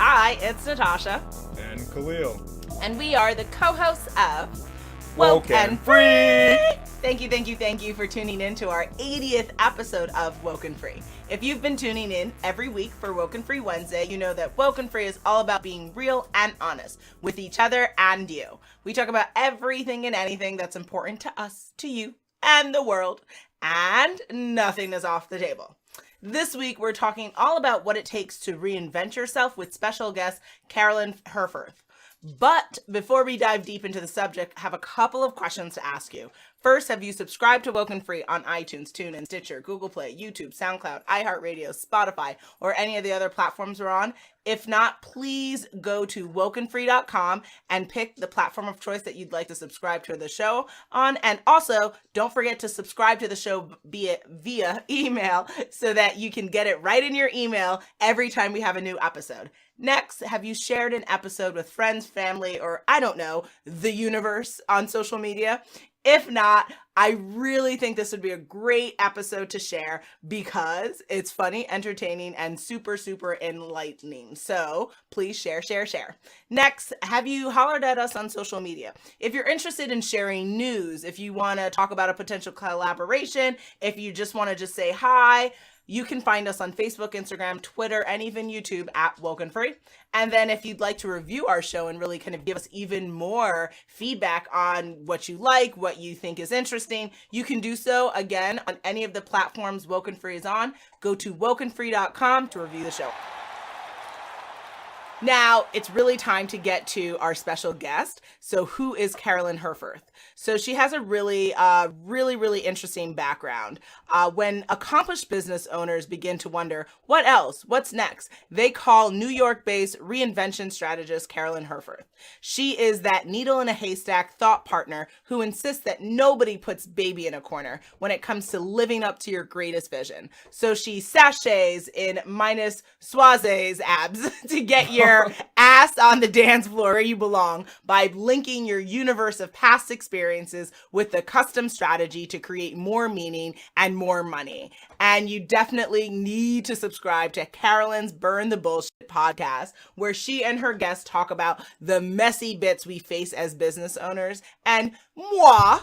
Hi, it's Natasha. And Khalil. And we are the co-hosts of WokeNFree. Thank you for tuning in to our 80th episode of WokeNFree. If you've been tuning in every week for WokeNFree Wednesday, you know that WokeNFree is all about being real and honest with each other and you. We talk about everything and anything that's important to us, to you, and the world, and nothing is off the table. This week, we're talking all about what it takes to reinvent yourself with special guest Carolyn Herfurth. But before we dive deep into the subject, I have a couple of questions to ask you. First, have you subscribed to WokeNFree on iTunes, TuneIn, Stitcher, Google Play, YouTube, SoundCloud, iHeartRadio, Spotify, or any of the other platforms we're on? If not, please go to WokeNFree.com and pick the platform of choice that you'd like to subscribe to the show on. And also, don't forget to subscribe to the show via email so that you can get it right in your email every time we have a new episode. Next, have you shared an episode with friends, family, or I don't know, the universe on social media? If not, I really think this would be a great episode to share because it's funny, entertaining, and super, super enlightening. So please share. Next, have you hollered at us on social media? If you're interested in sharing news, if you want to talk about a potential collaboration, if you just want to just say hi, you can find us on Facebook, Instagram, Twitter, and even YouTube at WokeNFree. And then if you'd like to review our show and really kind of give us even more feedback on what you like, what you think is interesting, you can do so, again, on any of the platforms WokeNFree is on. Go to WokeNFree.com to review the show. Now, it's really time to get to our special guest. So who is Carolyn Herfurth? So she has a really interesting background. When accomplished business owners begin to wonder, what else? What's next? They call New York-based reinvention strategist Carolyn Herfurth. She is that needle in a haystack thought partner who insists that nobody puts baby in a corner when it comes to living up to your greatest vision. So she sachets in minus Suaze's abs to get your ass on the dance floor where you belong by linking your universe of past experiences with the custom strategy to create more meaning and more money. And you definitely need to subscribe to Carolyn's Burn the Bullshit podcast, where she and her guests talk about the messy bits we face as business owners. And moi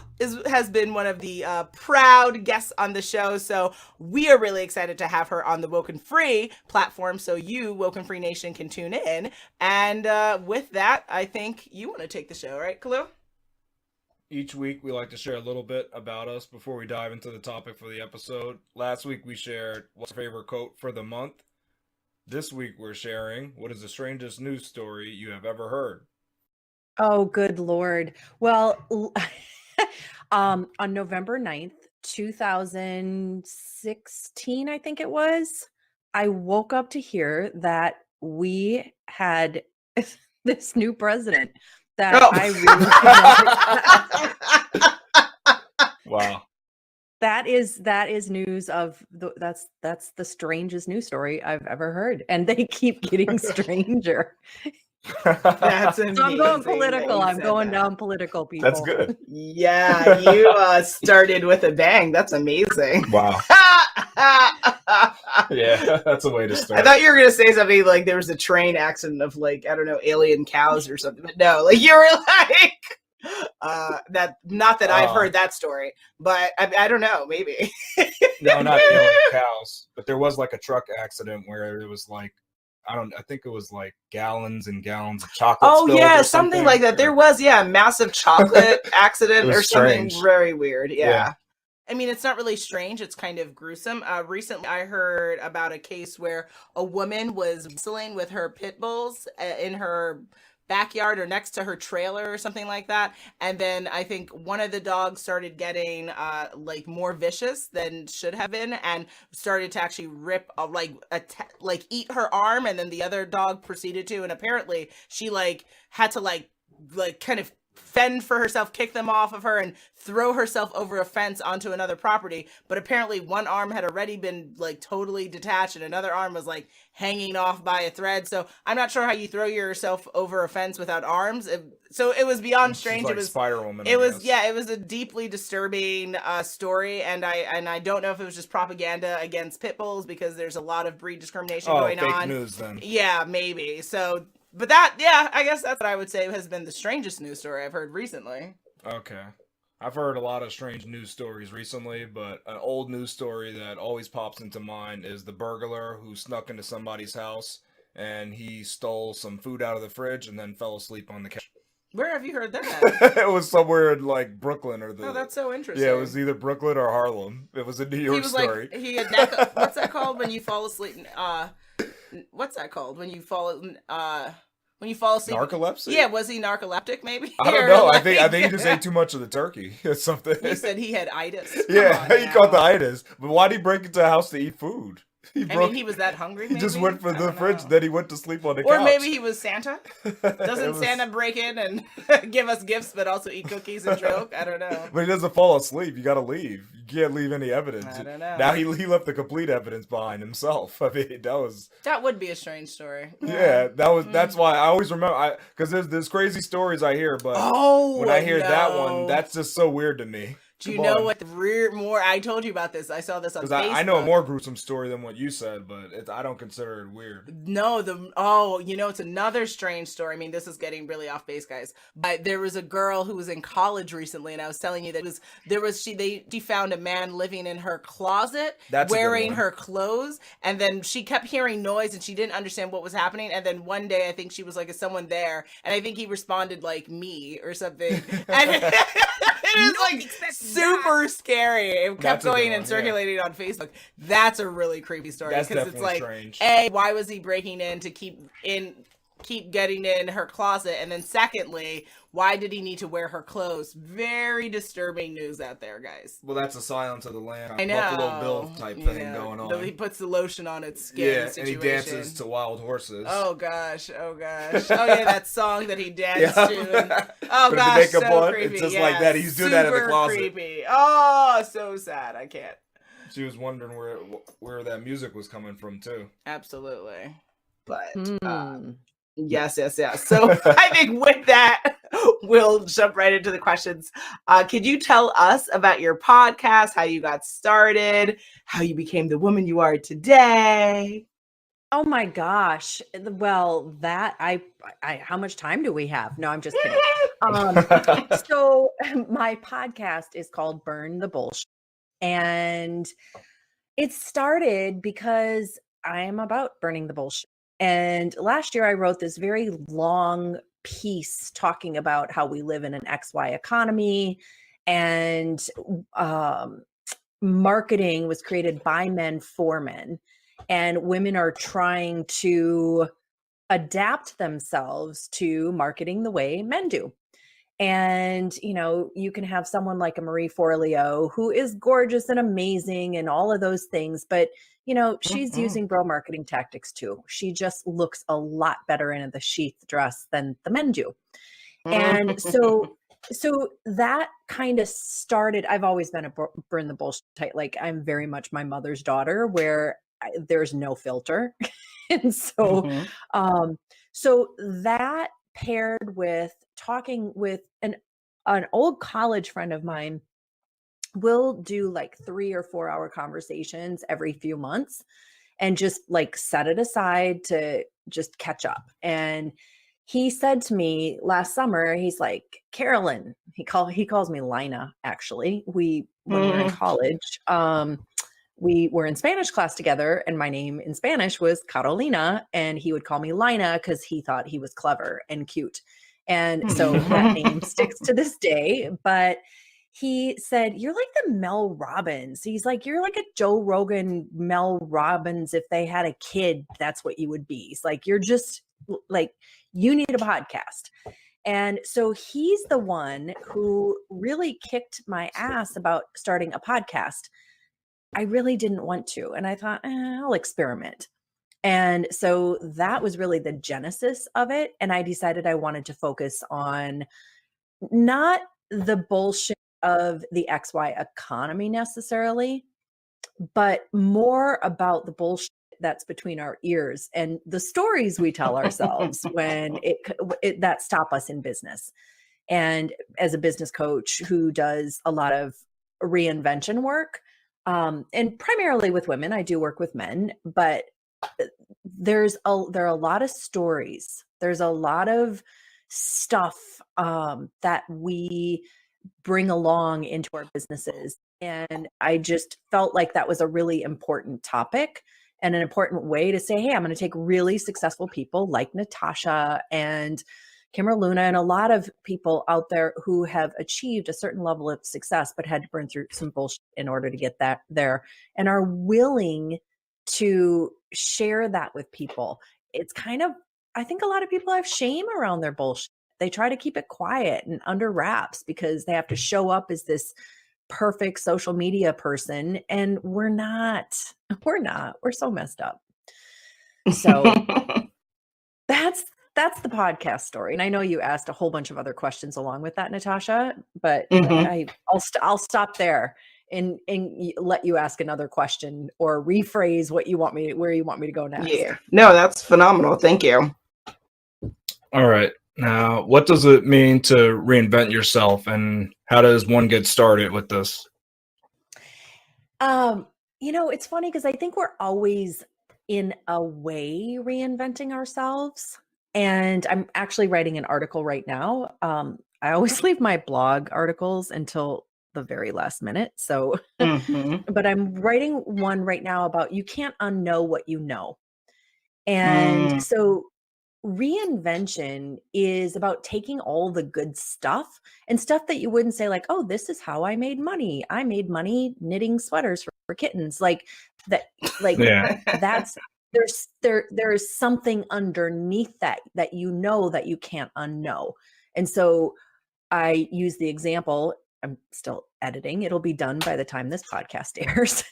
has been one of the proud guests on the show. So we are really excited to have her on the WokeNFree platform so you, WokeNFree Nation, can tune in. And with that, I think you want to take the show, right, Khalil? Each week, we like to share a little bit about us before we dive into the topic for the episode. Last week, we shared what's our favorite quote for the month. This week, we're sharing what is the strangest news story you have ever heard. Oh, good Lord. Well, on November 9th, 2016, I think it was, I woke up to hear that we had this new president that I really Wow. That is news of that's the strangest news story I've ever heard, and they keep getting stranger. That's amazing. So I'm going political. I'm going down political, people. That's good. Yeah, you started with a bang. That's amazing. Wow. Yeah, that's a way to start. I thought you were going to say something like there was a train accident of like, I don't know, alien cows or something. But no, like you were like, not that I've heard that story, but I don't know, maybe. No, not alien cows. But there was like a truck accident where it was like, I think it was like gallons and gallons of chocolate. Oh yeah, something like that. There was, a massive chocolate accident or something very weird. Yeah. I mean, it's not really strange. It's kind of gruesome. Recently, I heard about a case where a woman was wrestling with her pit bulls in her backyard or next to her trailer or something like that. And then I think one of the dogs started getting like more vicious than should have been and started to actually rip eat her arm. And then the other dog proceeded to, and apparently she had to kind of fend for herself, kick them off of her, and throw herself over a fence onto another property. But apparently one arm had already been like totally detached and another arm was like hanging off by a thread. So I'm not sure how you throw yourself over a fence without arms. So it was beyond strange. Like it was Spider-Woman. It was, yeah, it was a deeply disturbing story, and I don't know if it was just propaganda against pit bulls because there's a lot of breed discrimination going fake on. News then. Yeah, maybe. So, but that, yeah, I guess that's what I would say has been the strangest news story I've heard recently. Okay. I've heard a lot of strange news stories recently, but an old news story that always pops into mind is the burglar who snuck into somebody's house and he stole some food out of the fridge and then fell asleep on the couch. Where have you heard that? It was somewhere in like Brooklyn or Oh, that's so interesting. Yeah, it was either Brooklyn or Harlem. It was a New York story. Like, he had what's that called when you fall asleep? What's that called when you fall asleep? Narcolepsy? Yeah, was he narcoleptic maybe? I don't know. I think he just ate too much of the turkey or something. You said he had itis. He caught the itis. But why did he break into a house to eat food? He was that hungry, maybe? He just went for the fridge, then he went to sleep on the couch. Or maybe he was Santa. Doesn't Santa break in and give us gifts, but also eat cookies and joke? I don't know. But he doesn't fall asleep. You gotta leave. You can't leave any evidence. I don't know. Now he left the complete evidence behind himself. I mean, that would be a strange story. Yeah, that's why I always remember, because there's crazy stories I hear, but when I hear that one, that's just so weird to me. Do you know what more? I told you about this. I saw this on Facebook. I know a more gruesome story than what you said, but I don't consider it weird. No, it's another strange story. I mean, this is getting really off base, guys. But there was a girl who was in college recently, and I was telling you that she found a man living in her closet, wearing her clothes, and then she kept hearing noise, and she didn't understand what was happening. And then one day, I think she was like, "Is someone there?" And I think he responded like me or something, and. It is like super scary. It kept going and circulating on Facebook. That's a really creepy story because it's like, strange. A, why was he breaking in to keep getting in her closet, and then secondly, why did he need to wear her clothes? Very disturbing news out there, guys. Well, that's a Silence of the Lambs, I know. Buffalo Bill type thing going on. He puts the lotion on its skin. Yeah, and he dances to Wild Horses. Oh gosh. Oh yeah, that song that he danced to. And, oh gosh, so creepy. It's just like that. He's doing that in the closet. Creepy. Oh, so sad. I can't. She was wondering where that music was coming from too. Absolutely. But yes. So I think with that, we'll jump right into the questions. Could you tell us about your podcast, how you got started, how you became the woman you are today? Oh my gosh. Well, I how much time do we have? No, I'm just kidding. So my podcast is called Burn the Bullsh. And it started because I am about burning the bullshit. And last year I wrote this very long piece talking about how we live in an XY economy, and marketing was created by men for men, and women are trying to adapt themselves to marketing the way men do. And, you can have someone like a Marie Forleo who is gorgeous and amazing and all of those things, but she's using bro marketing tactics too. She just looks a lot better in the sheath dress than the men do. And so that kind of started. I've always been a burn the bullshit type. Like, I'm very much my mother's daughter, where there's no filter. And so, so that paired with talking with an old college friend of mine, we'll do like 3 or 4 hour conversations every few months and just like set it aside to just catch up. And he said to me last summer, he's like, Carolyn, he calls me Lina, actually. When we were in college, we were in Spanish class together, and my name in Spanish was Carolina, and he would call me Lina because he thought he was clever and cute. And so that name sticks to this day. But he said, you're like the Mel Robbins. He's like, you're like a Joe Rogan, Mel Robbins. If they had a kid, that's what you would be. He's like, you're just like, you need a podcast. And so he's the one who really kicked my ass about starting a podcast. I really didn't want to. And I thought, I'll experiment. And so that was really the genesis of it. And I decided I wanted to focus on not the bullshit of the XY economy necessarily, but more about the bullshit that's between our ears and the stories we tell ourselves when it that stop us in business. And as a business coach who does a lot of reinvention work, and primarily with women, I do work with men, but there are a lot of stories. There's a lot of stuff that we bring along into our businesses. And I just felt like that was a really important topic and an important way to say, hey, I'm going to take really successful people like Natasha and Kimra Luna and a lot of people out there who have achieved a certain level of success, but had to burn through some bullshit in order to get that there and are willing to share that with people. It's kind of, I think a lot of people have shame around their bullshit. They try to keep it quiet and under wraps because they have to show up as this perfect social media person. And we're not, we're so messed up. So that's the podcast story. And I know you asked a whole bunch of other questions along with that, Natasha, but I'll stop there and let you ask another question or rephrase where you want me to go next. Yeah. No, that's phenomenal. Thank you. All right. Now, what does it mean to reinvent yourself, and how does one get started with this? It's funny because I think we're always in a way reinventing ourselves. And I'm actually writing an article right now. I always leave my blog articles until the very last minute. So, but I'm writing one right now about you can't unknow what you know. And so reinvention is about taking all the good stuff and stuff that you wouldn't say like, oh, this is how I made money. I made money knitting sweaters for kittens. Like that, like that's, there's something underneath that that you can't unknow. And so I use the example, I'm still editing, it'll be done by the time this podcast airs.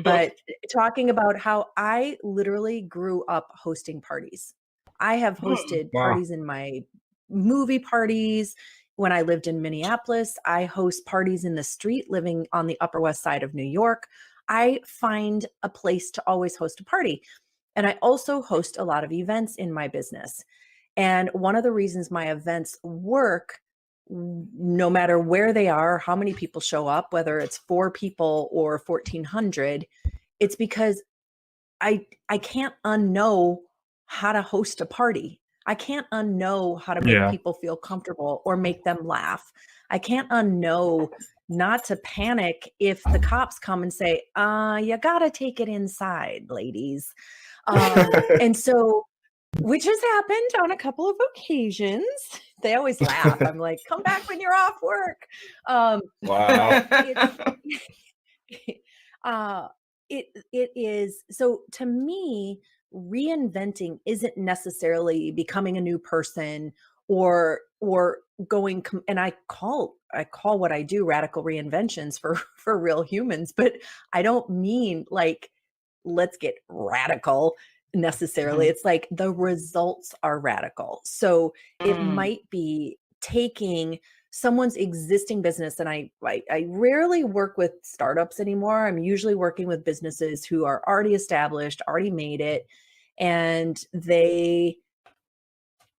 But talking about how I literally grew up hosting parties. I have hosted parties in my movie parties. When I lived in Minneapolis, I host parties in the street living on the Upper West Side of New York. I find a place to always host a party. And I also host a lot of events in my business. And one of the reasons my events work, no matter where they are, how many people show up, whether it's 4 people or 1,400, it's because I can't unknow how to host a party. I can't unknow how to make people feel comfortable or make them laugh. I can't unknow not to panic if the cops come and say, you gotta take it inside, ladies. And so, which has happened on a couple of occasions. They always laugh. I'm like, come back when you're off work. Wow. It is. So to me, reinventing isn't necessarily becoming a new person or going, and I call what I do radical reinventions for real humans, but I don't mean like, let's get radical necessarily. It's like the results are radical. So it might be taking someone's existing business, and I rarely work with startups anymore. I'm usually working with businesses who are already established, already made it, and they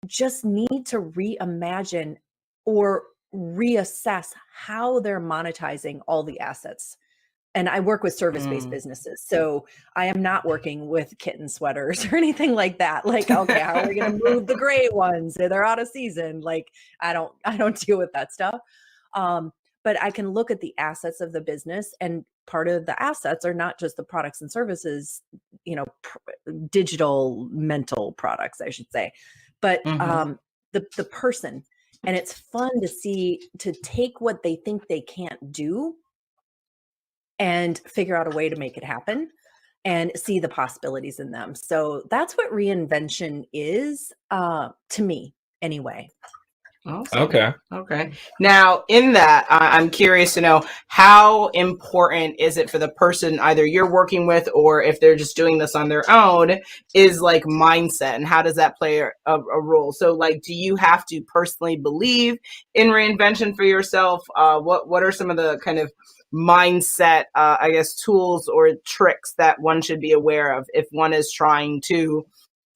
just need to reimagine or reassess how they're monetizing all the assets. And I work with service-based businesses. So I am not working with kitten sweaters or anything like that. Like, okay, how are we going to move the gray ones? They're out of season. Like, I don't deal with that stuff. But I can look at the assets of the business, and part of the assets are not just the products and services, digital mental products, I should say, but the person. And it's fun to take what they think they can't do and figure out a way to make it happen and see the possibilities in them. So that's what reinvention is, to me anyway. Awesome. Okay. Okay. Now, in that, I'm curious to know how important is it for the person either you're working with or if they're just doing this on their own is like mindset, and how does that play a role? So, like, do you have to personally believe in reinvention for yourself? What are some of the kind of mindset, I guess, tools or tricks that one should be aware of if one is trying to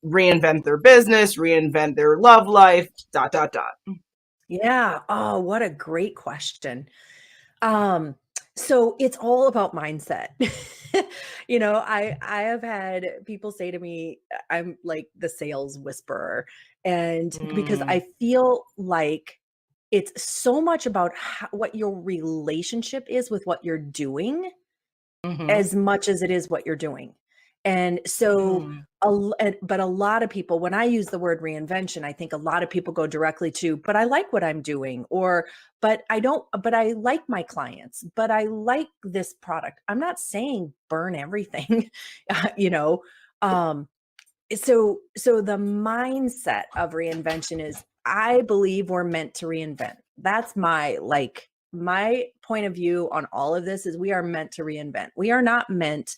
reinvent their business, reinvent their love life, ... Yeah. Oh, what a great question. So it's all about mindset. I have had people say to me, I'm like the sales whisperer. And because Mm, I feel like it's so much about what your relationship is with what you're doing mhm, as much as it is what you're doing. And so, mm, but a lot of people, when I use the word reinvention, I think a lot of people go directly to, but I like what I'm doing, or, but I don't, but I like my clients, but I like this product. I'm not saying burn everything, you know. Um, so the mindset of reinvention is, I believe we're meant to reinvent. That's my point of view on all of this is we are meant to reinvent. We are not meant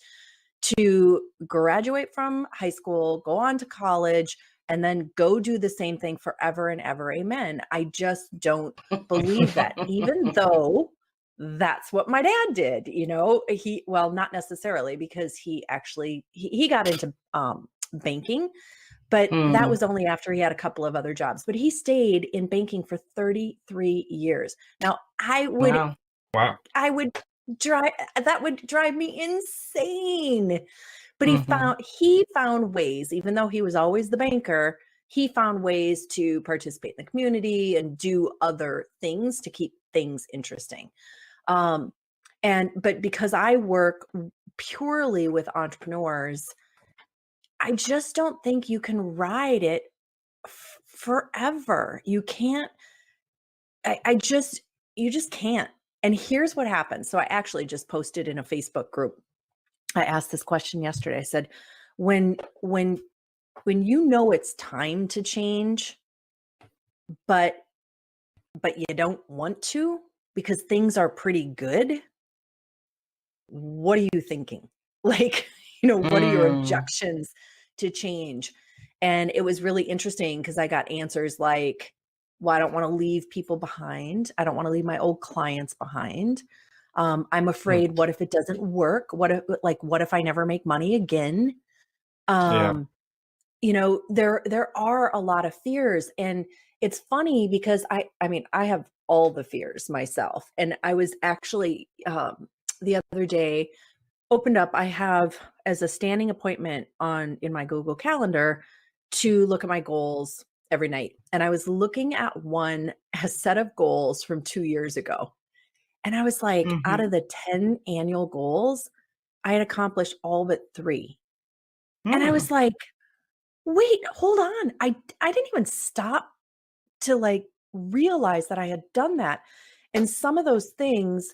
to graduate from high school, go on to college, and then go do the same thing forever and ever. Amen. I just don't believe that, even though that's what my dad did. Well, not necessarily, because he got into banking, but that mm. was only after he had a couple of other jobs. But he stayed in banking for 33 years. Now, Wow. Wow. I would drive that would drive me insane. But Mhm, he found ways, even though he was always the banker, he found ways to participate in the community and do other things to keep things interesting. Um, but because I work purely with entrepreneurs, I just don't think you can ride it forever. You can't, I just, you just can't. And here's what happened. So I actually just posted in a Facebook group. I asked this question yesterday. I said, when, when, when you know it's time to change, but you don't want to because things are pretty good, what are you thinking? Like, what are your mm, objections to change? And it was really interesting because I got answers like, well, I don't want to leave people behind. I don't want to leave my old clients behind. I'm Hmm. afraid, what if it doesn't work? What if I never make money again? Yeah. Um, there are a lot of fears, and it's funny because I mean, I have all the fears myself. And I was actually the other day opened up, I have as a standing appointment on in my Google Calendar to look at my goals every night. And I was looking at a set of goals from 2 years ago. And I was like, out mhm, of the 10 annual goals, I had accomplished all but 3. And I mm, was like, wait, hold on. I didn't even stop to like realize that I had done that. And some of those things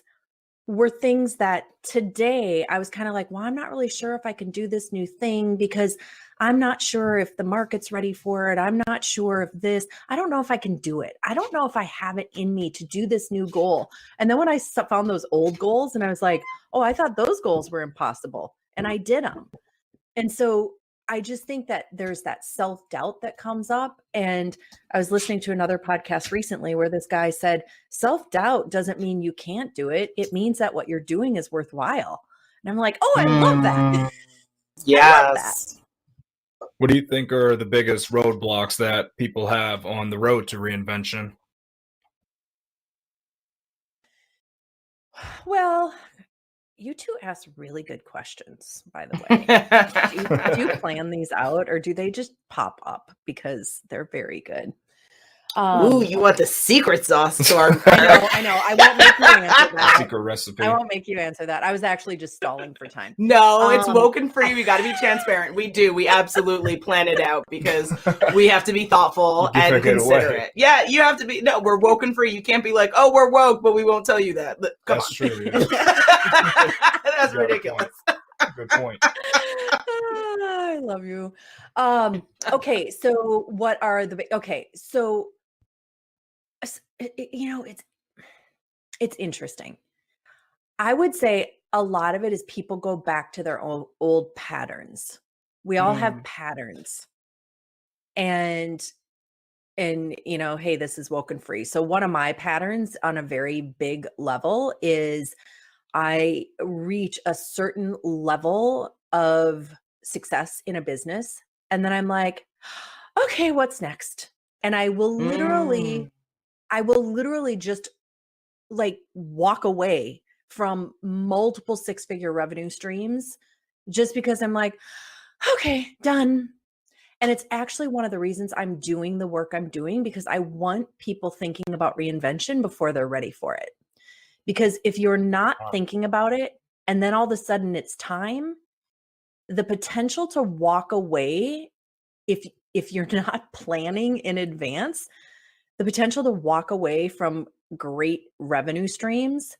were things that today I was kind of like, well, I'm not really sure if I can do this new thing because I'm not sure if the market's ready for it. I'm not sure if I don't know if I can do it. I don't know if I have it in me to do this new goal. And then when I found those old goals and I was like, oh, I thought those goals were impossible, and I did them. And so I just think that there's that self-doubt that comes up. And I was listening to another podcast recently where this guy said, self-doubt doesn't mean you can't do it. It means that what you're doing is worthwhile. And I'm like, oh, I love that. mm. I love that. Yes. What do you think are the biggest roadblocks that people have on the road to reinvention? Well, you two ask really good questions, by the way. Do you plan these out, or do they just pop up because they're very good? Ooh, Um, you want the secret sauce to our I know. I won't make you answer that. Secret I recipe. won't make you answer that. I was actually just stalling for time. No, it's Um, woken free. We got to be transparent. We do. We absolutely plan it out because we have to be thoughtful You give and it considerate. away. Yeah, you have to be. No, we're woken free. You can't be like, oh, we're woke, but we won't tell you that. Come That's on. true. Yeah. That's You got a ridiculous. point. Good point. I love you. Okay, so what are the okay, so it's interesting. I would say a lot of it is people go back to their old patterns. We all have Mm. patterns. And hey, this is WokeNFree. So one of my patterns on a very big level is I reach a certain level of success in a business, and then I'm like, okay, what's next? And Mm. I will literally just like walk away from multiple six-figure revenue streams just because I'm like, okay, done. And it's actually one of the reasons I'm doing the work I'm doing, because I want people thinking about reinvention before they're ready for it. Because if you're not thinking about it and then all of a sudden it's time, the potential to walk away, if you're not planning in advance, the potential to walk away from great revenue streams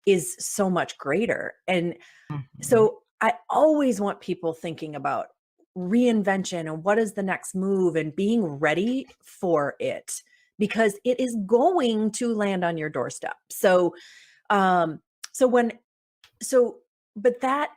is so much greater. And Mhm. so I always want people thinking about reinvention and what is the next move and being ready for it, because it is going to land on your doorstep. Um, so when, so, but that,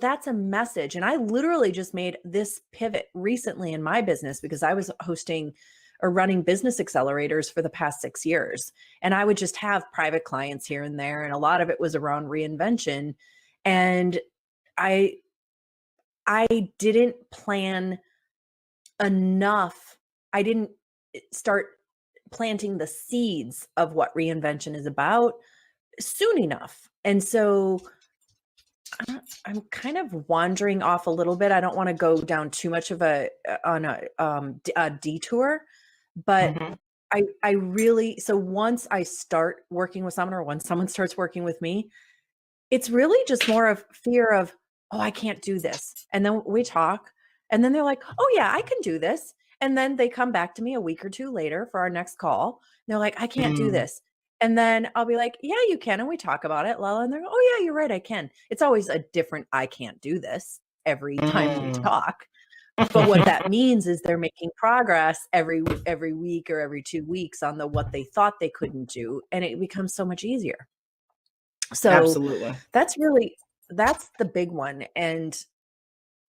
that's a message. And I literally just made this pivot recently in my business because I was hosting or running business accelerators for the past 6 years. And I would just have private clients here and there. And a lot of it was around reinvention. And I I didn't plan enough. I didn't start planting the seeds of what reinvention is about soon enough. And so I'm kind of wandering off a little bit. I don't want to go down too much of a detour, but Mhm. I really, so once I start working with someone or when someone starts working with me, it's really just more of fear of, "Oh, I can't do this." And then we talk, and then they're like, "Oh, yeah, I can do this." And then they come back to me a week or 2 later for our next call. They're like, "I can't do Mm. this." And then I'll be like, "Yeah, you can." And we talk about it, Lala, and they're, "Oh, yeah, you're right, I can." It's always a different "I can't do this" every time we Mm. talk. But what that means is they're making progress every week or every 2 weeks on the what they thought they couldn't do, and it becomes so much easier. So Absolutely. that's the big one. And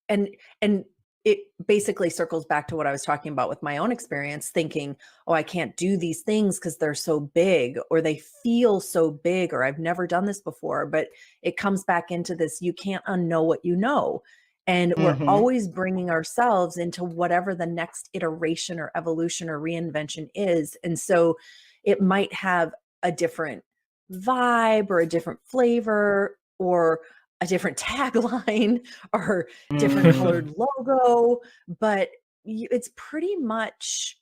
and it basically circles back to what I was talking about with my own experience, thinking, "Oh, I can't do these things because they're so big or they feel so big or I've never done this before." But it comes back into this, you can't unknow what you know. And we're Mm-hmm. always bringing ourselves into whatever the next iteration or evolution or reinvention is. And so it might have a different vibe or a different flavor or a different tagline or different Mhm. colored logo, but it's pretty much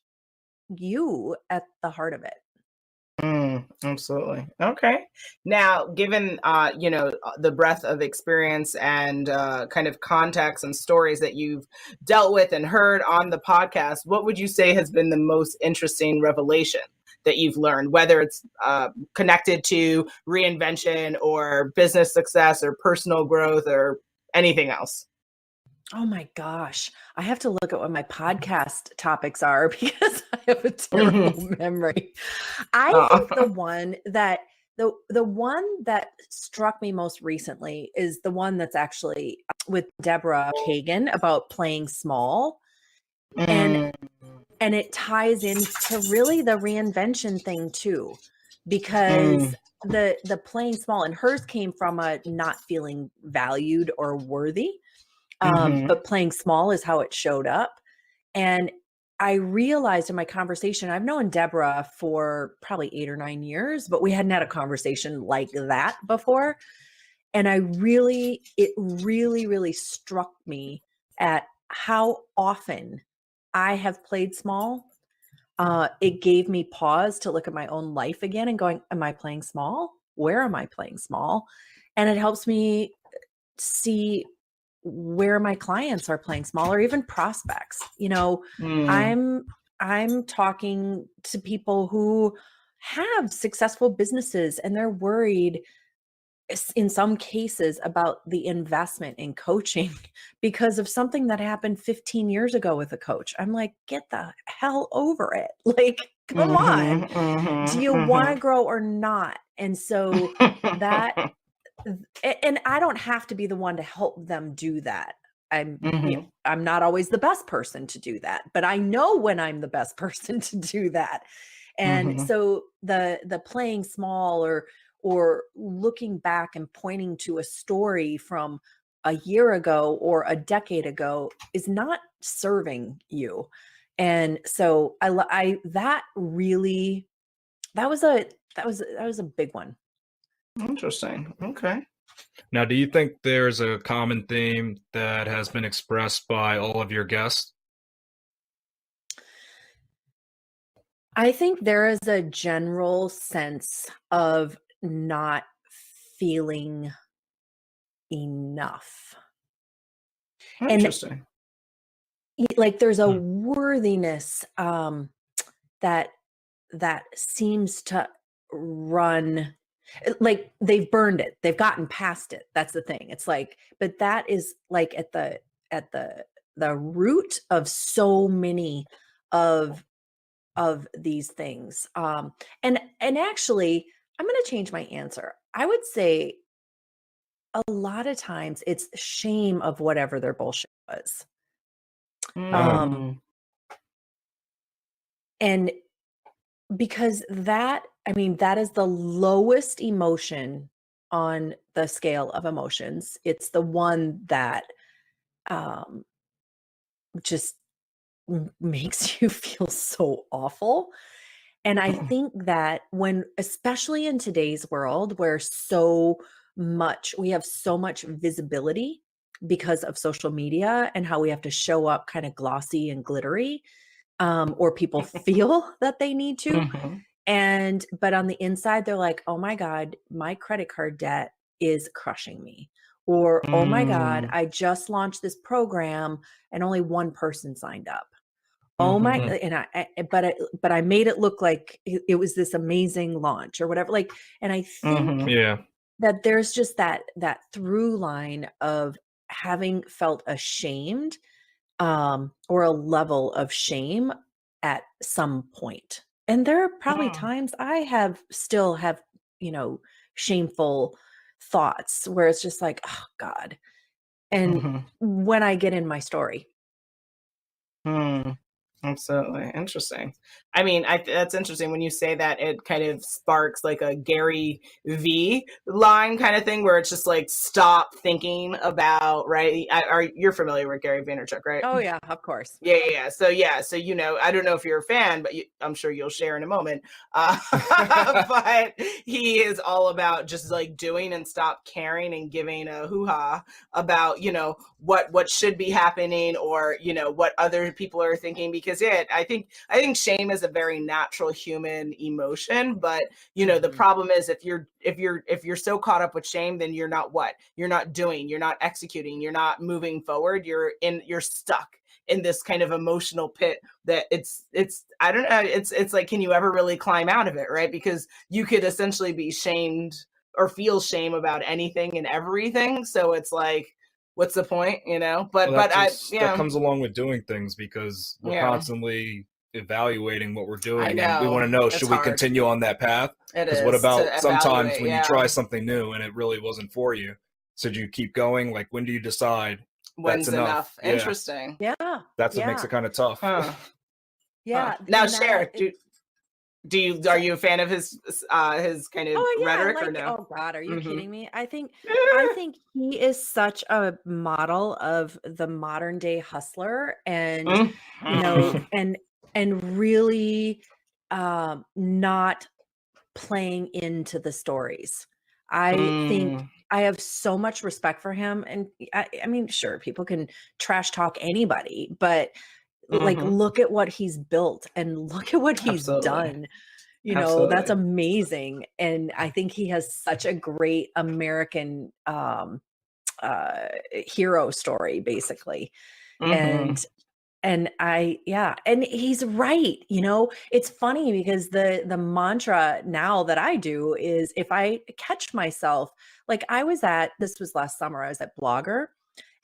you at the heart of it. Absolutely. Okay. Now, given the breadth of experience and kind of context and stories that you've dealt with and heard on the podcast, what would you say has been the most interesting revelation that you've learned, whether it's connected to reinvention or business success or personal growth or anything else? Oh my gosh. I have to look at what my podcast topics are because I have a Mhm. terrible memory. I think Uh, the one that struck me most recently is the one that's actually with Deborah Kagan about playing small. And Mm. and it ties into really the reinvention thing too, because mm, the playing small, and hers came from a not feeling valued or worthy. mhm. But playing small is how it showed up. And I realized in my conversation, I've known Deborah for probably 8 or 9 years, but we hadn't had a conversation like that before. And it really, really struck me at how often I have played small. It gave me pause to look at my own life again and going, am I playing small? Where am I playing small? And it helps me see where my clients are playing small or even prospects. Mm, I'm talking to people who have successful businesses and they're worried in some cases about the investment in coaching because of something that happened 15 years ago with a coach. I'm like, get the hell over it. Like, come on, do you want to mhm. grow or not? And so that, and I don't have to be the one to help them do that. Mhm, I'm not always the best person to do that, but I know when I'm the best person to do that. And mhm. so the playing small or looking back and pointing to a story from a year ago or a decade ago is not serving you. And so I that really that was a big one. Interesting. Okay. Now, do you think there's a common theme that has been expressed by all of your guests? I think there is a general sense of not feeling enough. And Interesting. like there's a Hmm. worthiness that seems to run, like they've burned it. They've gotten past it. That's the thing. It's like, but that is like at the root of so many of these things. And actually, I'm going to change my answer. I would say a lot of times it's shame of whatever their bullshit was. Oh, Um, Mm, and because that, I mean, that is the lowest emotion on the scale of emotions. It's the one that um, just makes you feel so awful. And I think that when, especially in today's world where we have so much visibility because of social media and how we have to show up kind of glossy and glittery, or people feel that they need to. mhm, But on the inside, they're like, oh my God, my credit card debt is crushing me. Or, oh my God, mm, I just launched this program and only one person signed up. Oh my, mhm, hmm. and but I made it look like it was this amazing launch or whatever. Like, and I think mhm, Yeah. that there's just that through line of having felt ashamed, or a level of shame at some point. And there are probably mm, times I still have, you know, shameful thoughts where it's just like, oh God. And mhm, when I get in my story, mm. Absolutely. Interesting. I mean, that's interesting when you say that. It kind of sparks like a Gary V line kind of thing where it's just like, stop thinking about, right? You're familiar with Gary Vaynerchuk, right? oh yeah, of course. So I don't know if you're a fan, but I'm sure you'll share in a moment. But he is all about just like doing and stop caring and giving a hoo-ha about, what should be happening, or, what other people are thinking. Because I think shame is a very natural human emotion, but the Mhm. problem is, if you're so caught up with shame, then you're not doing, you're not executing, you're not moving forward, you're stuck in this kind of emotional pit that it's I don't know, it's like, can you ever really climb out of it, right? Because you could essentially be shamed or feel shame about anything and everything, so it's like, what's the point, Well, but I that yeah, comes along with doing things because we're yeah, constantly evaluating what we're I doing, and we want know to know, it's should we hard. continue on that path? It Because what is to about sometimes evaluate, when you yeah. try something new and it really wasn't for you? Should you keep going? Like, when do you decide that's When's enough? enough? Yeah, Interesting. Yeah, that's what makes yeah, it kind of tough. Huh. Huh. yeah. Now, And that share. it, Are so, you a fan of his kind of oh yeah, I rhetoric, or like, no? oh God, are you Mm-hmm. kidding me? I think he is such a model of the modern day hustler, and Mm-hmm. and really not playing into the stories. I think Mm, I have so much respect for him. And I mean, sure, people can trash talk anybody, but like, mm-hmm. look at what he's built and look at what he's Absolutely. done. That's Absolutely. amazing. And I think he has such a great American hero story, basically. Mm-hmm. And he's right. It's funny because the mantra now that I do is, if I catch myself, like, this was last summer, I was at Blogger,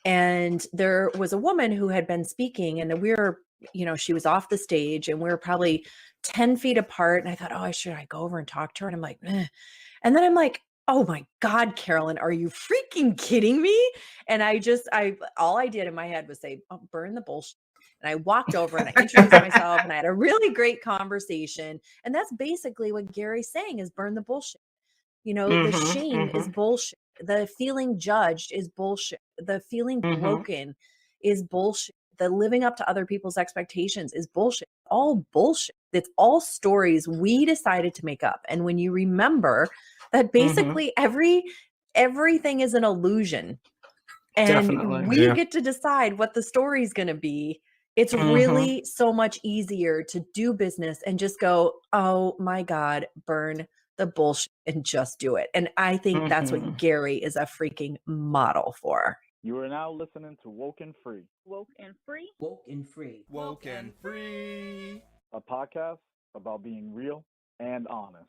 and there was a woman who had been speaking, and she was off the stage, and we were probably 10 feet apart. And I thought, oh, should I go over and talk to her? And I'm like, eh. And then I'm like, oh my God, Carolyn, are you freaking kidding me? And all I did in my head was say, oh, burn the bullshit. And I walked over and I introduced myself and I had a really great conversation. And that's basically what Gary's saying is burn the bullshit. The shame is bullshit. The feeling judged is bullshit. The feeling broken is bullshit. The living up to other people's expectations is bullshit. All bullshit. It's all stories we decided to make up. And when you remember that basically everything is an illusion and we get to decide what the story is going to be, it's really so much easier to do business and just go, oh my God, burn the bullshit and just do it. And I think that's what Gary is a freaking model for. You are now listening to WokeNFree. WokeNFree. WokeNFree. WokeNFree. A podcast about being real and honest.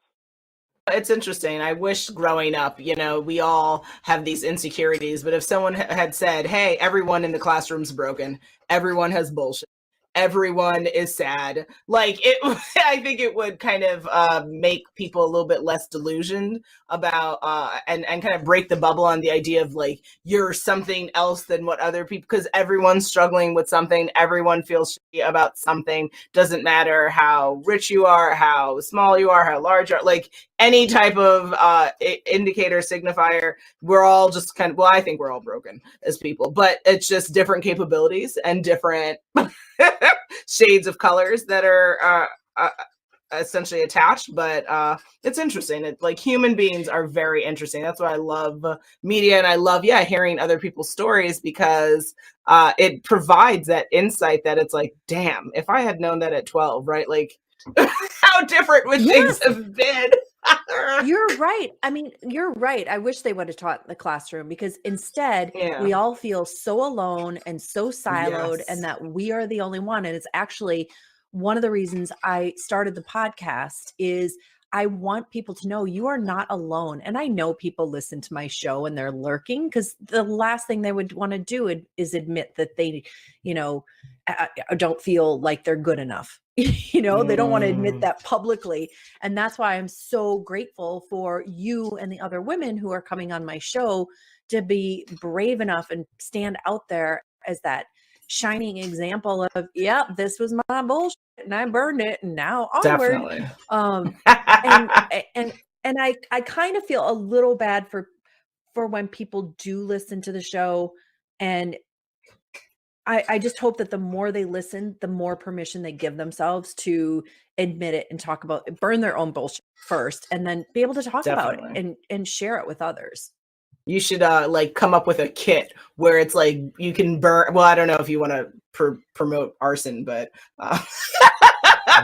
It's interesting. I wish growing up, we all have these insecurities, but if someone had said, hey, everyone in the classroom's broken, everyone has bullshit, everyone is sad, I think it would kind of make people a little bit less delusioned about and kind of break the bubble on the idea of like you're something else than what other people, because everyone's struggling with something, everyone feels shitty about something, doesn't matter how rich you are, how small you are, how large you are, like any type of indicator, signifier, we're all just kind of, well, I think we're all broken as people, but it's just different capabilities and different shades of colors that are essentially attached. But it's interesting. Like human beings are very interesting. That's why I love media, and I love hearing other people's stories, because it provides that insight that it's like, damn, if I had known that at 12, right? Like how different would things have been? You're right. I mean, you're right. I wish they would have taught in the classroom, because instead we all feel so alone and so siloed and that we are the only one. And it's actually one of the reasons I started the podcast is I want people to know you are not alone. And I know people listen to my show and they're lurking, because the last thing they would want to do is admit that they, don't feel like they're good enough. They don't want to admit that publicly. And that's why I'm so grateful for you and the other women who are coming on my show to be brave enough and stand out there as that shining example of, this was my bullshit and I burned it and now onward. Definitely. And I kind of feel a little bad for when people do listen to the show, and I just hope that the more they listen, the more permission they give themselves to admit it and talk about it, burn their own bullshit first, and then be able to talk about it and share it with others. You should come up with a kit where it's like you can burn. Well, I don't know if you want to promote arson, but I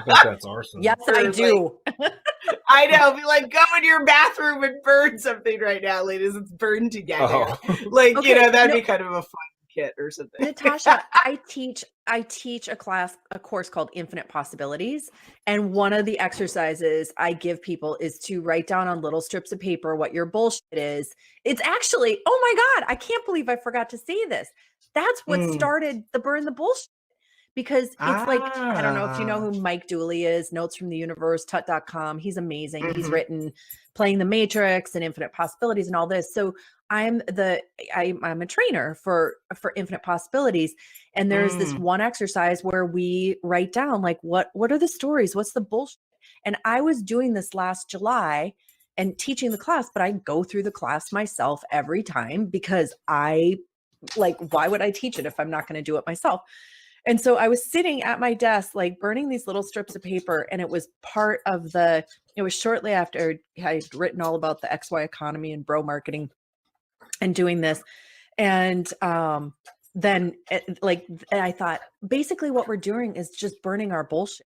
think that's arson. Yes, I do. I know. Be like, go in your bathroom and burn something right now, ladies. Let's burn together. Oh. That'd be kind of a fun kit or something. Natasha, I teach a course called Infinite Possibilities. And one of the exercises I give people is to write down on little strips of paper what your bullshit is. It's actually, oh my God, I can't believe I forgot to say this. That's what started the Burn the Bullshit. Because it's like, I don't know if you know who Mike Dooley is, Notes from the Universe, tut.com. He's amazing. He's written Playing the Matrix and Infinite Possibilities and all this. So I'm a trainer for Infinite Possibilities. And there's this one exercise where we write down like, what are the stories? What's the bullshit? And I was doing this last July and teaching the class, but I go through the class myself every time, because why would I teach it if I'm not going to do it myself? And so I was sitting at my desk, like burning these little strips of paper. And it was it was shortly after I had written all about the XY economy and bro marketing and doing this. And then I thought, basically what we're doing is just burning our bullshit.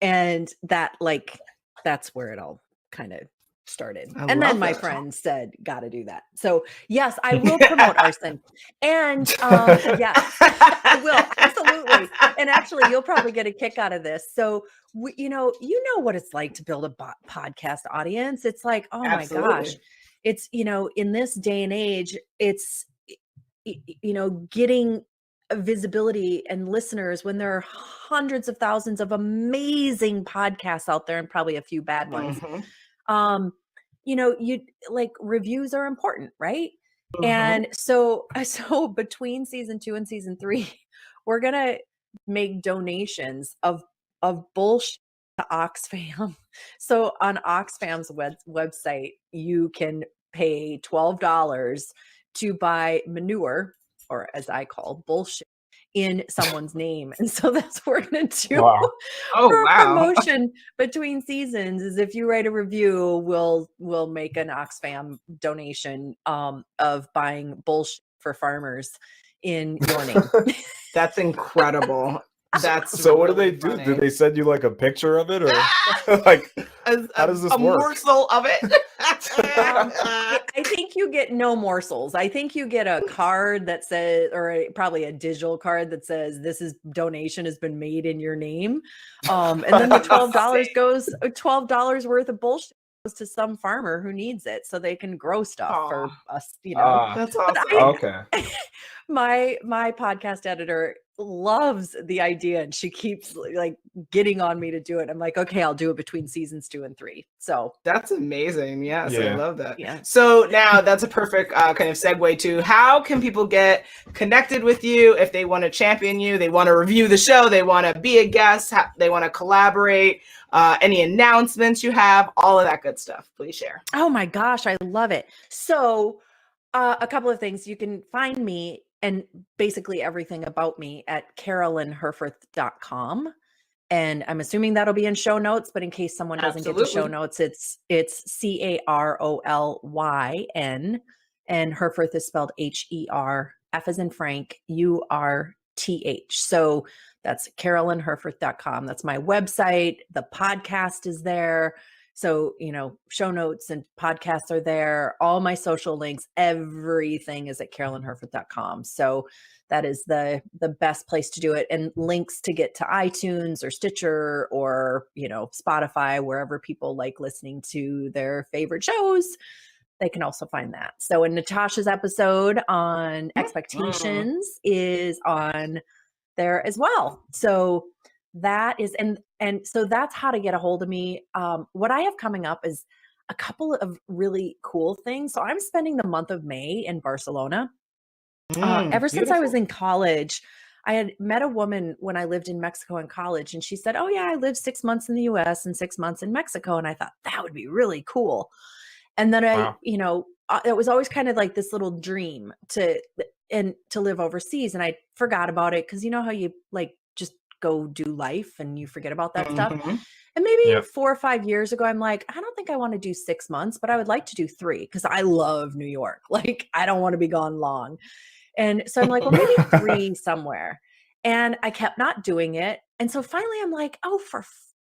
And that's where it all kind of started. And then my friends said, got to do that. So yes, I will promote arson. And yes, I will. Absolutely. And actually, you'll probably get a kick out of this. So, you know what it's like to build a podcast audience. It's like, oh my gosh, it's, in this day and age, it's, getting visibility and listeners when there are hundreds of thousands of amazing podcasts out there and probably a few bad ones. You know, you like reviews are important, right? And so between season 2 and season 3, we're gonna make donations of Bullsh to Oxfam. So on Oxfam's website, you can pay $12 to buy manure, or as I call bullshit, in someone's name. And so that's what we're going to do for a promotion between seasons. Is if you write a review, we'll make an Oxfam donation of buying bullshit for farmers in your name. That's incredible. That's so. What do really they do? funny. Do they send you like a picture of it, or like how does this a work? morsel of it? I think you get no morsels. I think you get a card that says, or probably a digital card that says, "This is donation has been made in your name," and then the $12 worth of bullshit goes to some farmer who needs it, so they can grow stuff for us. You know, that's awesome. Okay. My podcast editor loves the idea, and she keeps like getting on me to do it. I'm like, okay, I'll do it between seasons 2 and 3. So that's amazing. Yes, I love that. Yeah. So now that's a perfect kind of segue to how can people get connected with you if they want to champion you, they want to review the show, they want to be a guest, they want to collaborate, any announcements you have, all of that good stuff. Please share. Oh my gosh, I love it. So a couple of things. You can find me and basically everything about me at carolynherfurth.com. And I'm assuming that'll be in show notes, but in case someone doesn't get to show notes, it's Carolyn, and Herfurth is spelled Her, F as in Frank, Urth. So that's carolynherfurth.com. That's my website. The podcast is there. So, you know, show notes and podcasts are there. All my social links, everything is at carolynherfurth.com. So that is the best place to do it. And links to get to iTunes or Stitcher or, you know, Spotify, wherever people like listening to their favorite shows, they can also find that. So in Natasha's episode on expectations is on there as well. So that is, and so that's how to get a hold of me. What I have coming up is a couple of really cool things. So I'm spending the month of May in Barcelona. Ever since I was in college, I had met a woman when I lived in Mexico in college, and she said, "Oh yeah, I lived 6 months in the US and 6 months in Mexico." And I thought that would be really cool. And then you know, it was always kind of like this little dream to live overseas. And I forgot about it because you know how you like just go do life and you forget about that stuff. And maybe 4 or 5 years ago, I'm like, I don't think I want to do 6 months, but I would like to do 3 because I love New York. Like, I don't want to be gone long. And so I'm like, well, maybe 3 somewhere. And I kept not doing it. And so finally I'm like, oh, for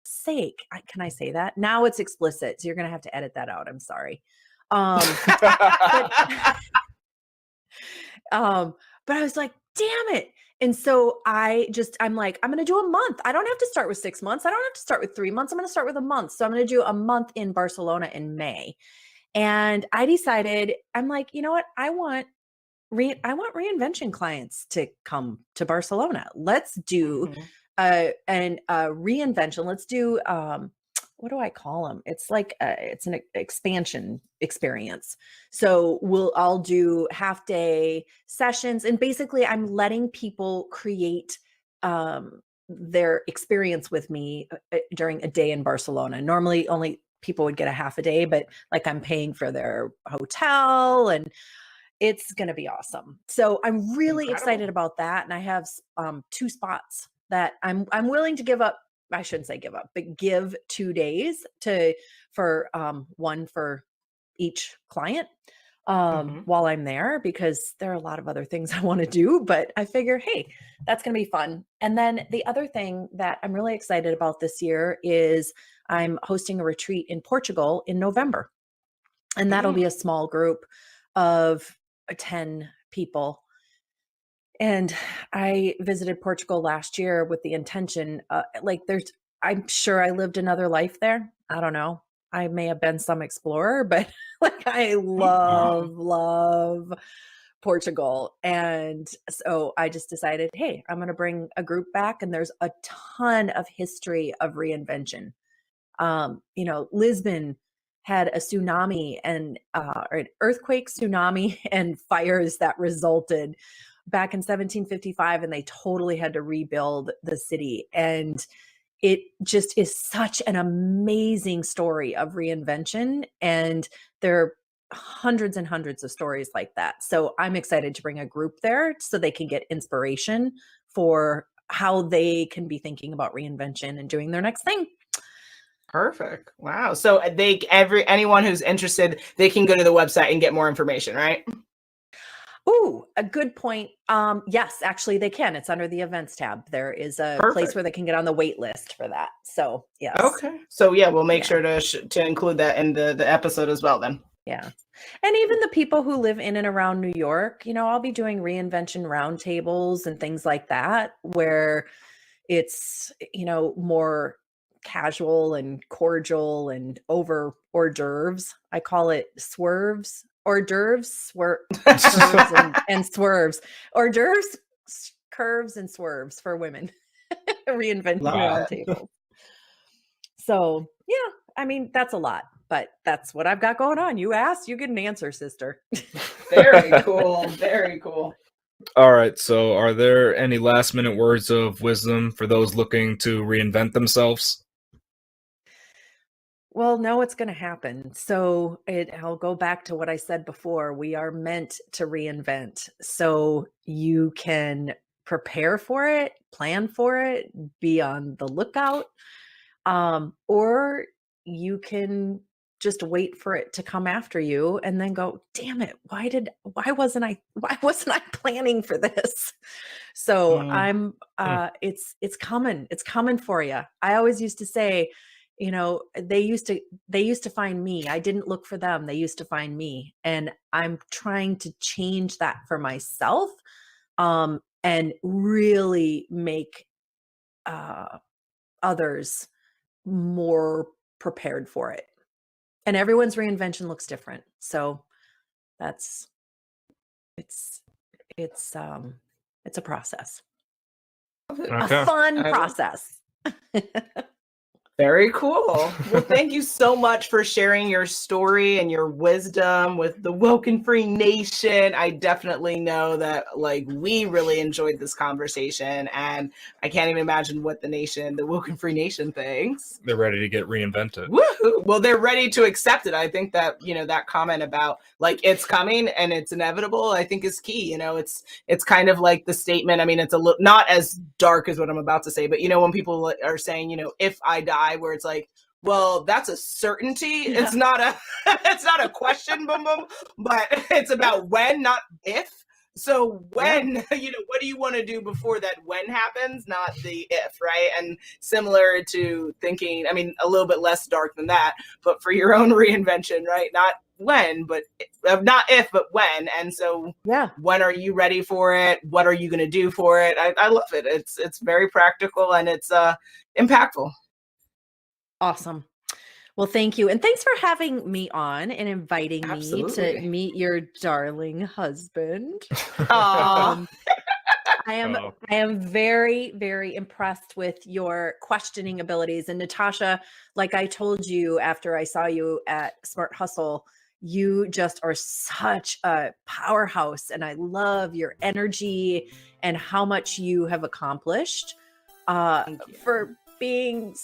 sake, can I say that? Now it's explicit. So you're going to have to edit that out. I'm sorry. But I was like, damn it. And so I'm like, I'm going to do a month. I don't have to start with 6 months. I don't have to start with 3 months. I'm going to start with a month. So I'm going to do a month in Barcelona in May. And I decided, I'm like, you know what? I want reinvention clients to come to Barcelona. Let's do reinvention. Let's do, what do I call them? It's like it's an expansion experience. So I'll do half day sessions, and basically I'm letting people create their experience with me during a day in Barcelona. Normally only people would get a half a day, but like I'm paying for their hotel, and it's going to be awesome. So I'm really excited about that. And I have 2 spots that I'm willing to give up. I shouldn't say give up, but give 2 days for one for each client while I'm there, because there are a lot of other things I want to do, but I figure, hey, that's going to be fun. And then the other thing that I'm really excited about this year is I'm hosting a retreat in Portugal in November. And that'll be a small group of 10 people. And I visited Portugal last year with the intention, I'm sure I lived another life there. I don't know. I may have been some explorer, but like I love Portugal. And so I just decided, hey, I'm going to bring a group back, and there's a ton of history of reinvention. Lisbon had a tsunami and or an earthquake, tsunami, and fires that resulted back in 1755, and they totally had to rebuild the city. And it just is such an amazing story of reinvention. And there are hundreds and hundreds of stories like that. So I'm excited to bring a group there so they can get inspiration for how they can be thinking about reinvention and doing their next thing. Perfect. Wow. So anyone who's interested, they can go to the website and get more information, right? Ooh, a good point. Yes, actually they can. It's under the events tab. There is a place where they can get on the wait list for that. So yes. Okay. So yeah, we'll make sure to include that in the episode as well then. Yeah. And even the people who live in and around New York, I'll be doing reinvention roundtables and things like that, where it's, more casual and cordial and over hors d'oeuvres. I call it swerves, hors d'oeuvres, curves and swerves. Hors d'oeuvres, curves and swerves for women. Reinventing roundtable. So yeah, I mean, that's a lot, but that's what I've got going on. You asked, you get an answer, sister. Very cool. Very cool. All right. So are there any last minute words of wisdom for those looking to reinvent themselves? Well, no, it's going to happen. So I'll go back to what I said before. We are meant to reinvent. So you can prepare for it, plan for it, be on the lookout, or you can just wait for it to come after you and then go, damn it, why wasn't I planning for this? So it's coming for you. I always used to say, they used to find me. I didn't look for them. They used to find me. And I'm trying to change that for myself, and really make others more prepared for it. And everyone's reinvention looks different. So it's a process. Okay. A fun process. Very cool. Well, thank you so much for sharing your story and your wisdom with the WokeNFree Nation. I definitely know that we really enjoyed this conversation, and I can't even imagine what the WokeNFree Nation thinks. They're ready to get reinvented. Woohoo! Well, they're ready to accept it. I think that, that comment about it's coming and it's inevitable, I think is key. It's kind of like the statement. I mean, it's not as dark as what I'm about to say, but when people are saying, if I die, where it's well, that's a certainty. Yeah. It's not a question, boom, boom, but it's about when, not if. So when, what do you want to do before that when happens, not the if, right? And similar to thinking, I mean, a little bit less dark than that, but for your own reinvention, right? Not when, but not if, but when. And so when are you ready for it? What are you going to do for it? I love it. It's very practical and it's impactful. Awesome. Well, thank you. And thanks for having me on and inviting me to meet your darling husband. I am very, very impressed with your questioning abilities. And Natasha, like I told you after I saw you at Smart Hustle, you just are such a powerhouse. And I love your energy and how much you have accomplished for being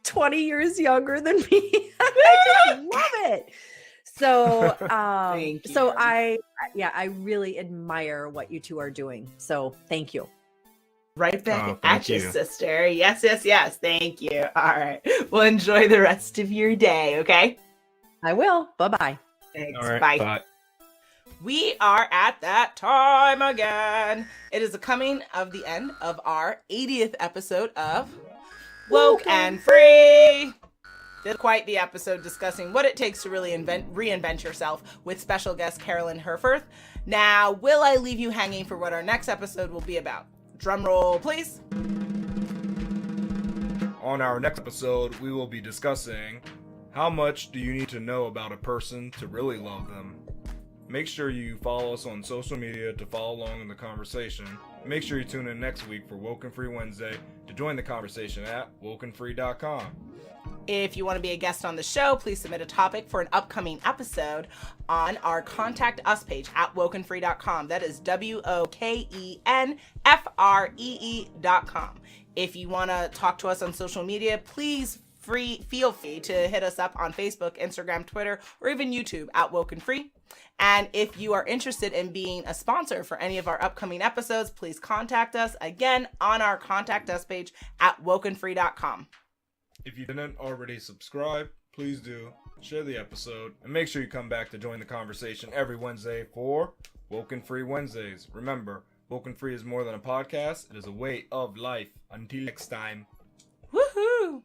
20 years younger than me. I just love it. So, I really admire what you two are doing. So thank you. Right back at you, sister. Yes. Thank you. All right. Well, enjoy the rest of your day. Okay. I will. Bye-bye. Thanks. All right, bye. We are at that time again. It is the coming of the end of our 80th episode of WokeNFree. This is quite the episode discussing what it takes to really reinvent yourself with special guest Carolyn Herfurth. Now, will I leave you hanging for what our next episode will be about? Drum roll, please. On our next episode, we will be discussing how much do you need to know about a person to really love them? Make sure you follow us on social media to follow along in the conversation. Make sure you tune in next week for Woke and Free Wednesday to join the conversation at WokeNFree.com. If you want to be a guest on the show, please submit a topic for an upcoming episode on our Contact Us page at WokeNFree.com. That is WokenFree.com. If you want to talk to us on social media, please feel free to hit us up on Facebook, Instagram, Twitter, or even YouTube at Woke and Free. And if you are interested in being a sponsor for any of our upcoming episodes, please contact us again on our Contact Us page at WokenFree.com. If you didn't already subscribe, please do. Share the episode, and make sure you come back to join the conversation every Wednesday for Woke and Free Wednesdays. Remember, Woke and Free is more than a podcast, it is a way of life. Until next time. Woohoo!